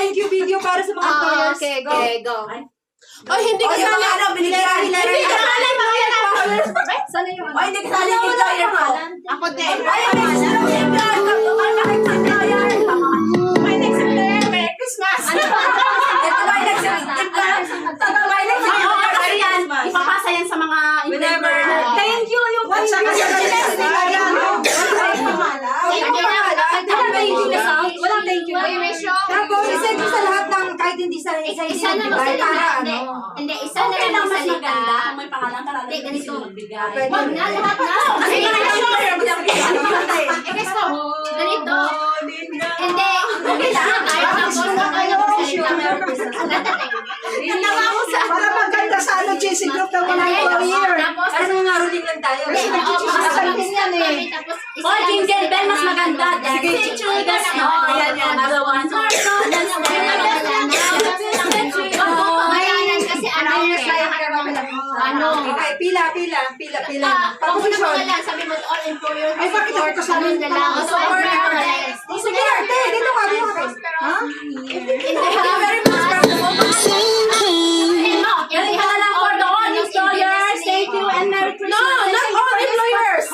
thank you video para sa mga employers. Okay, go. Ay, hindi ka sana. Hindi ka sana employer. Sana yung ano? Hindi ka sana employer ko. Ako din. May next employer. Merry Christmas. Ito ba yung Ipapasa yan sa mga whenever. Thank you yung At saka sa walang thank you. Tapos, isend ko sa lahat ng kahit hindi sa Isa na magsalita. Hindi, isa na lang magsalita. Kung may pangalan ka lang. Hindi, ganito. Pwede. Wag na, lahat na. Kasi nga Gusto, ganito. Hindi, okay lang. Ayaw na po na kayo magsalita. Natawa ko sa... para maganda sa ano, GC Group ng mga employer. Tapos, Kasi nga ruling lang tayo. Oh, jingle bell, mas maganda. Sige, Chugas, no? Yan. Other one. Mayanan kasi ano Okay, pila. Kung mo na pangalan, sabi mo all employers. Ay, bakit ako kasama yung dalawa? Sige, ate, dito ka. Ha? Very employers. Thank you and Merry Christmas. No, not all employers.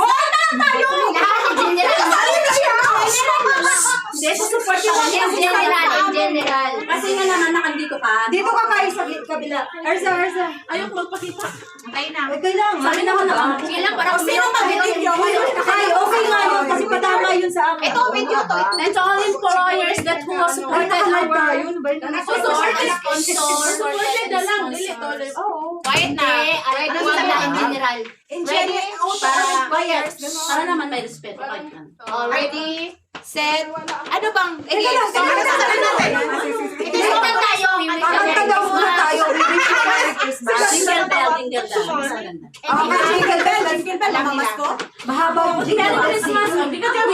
General. Kasi nga naman nakandito ka. Dito ka kayo sa kabila. Erza. Ayoko magpakita. Okay lang. Sabi naman na. Kailan para Sino mag-video? Okay nga yun kasi patama yun sa amin. Ito, video to. And to all employers that who was supported our supported na lang. Dili to. Quiet na. Quiet na in general. Para naman may respeto. Ready, set. Ano bang? Kanta daw muna tayo. We wish you Merry Christmas. Jingle bell. Mas maganda. Jingle bell. Mahaba yung Merry Christmas. Hindi ka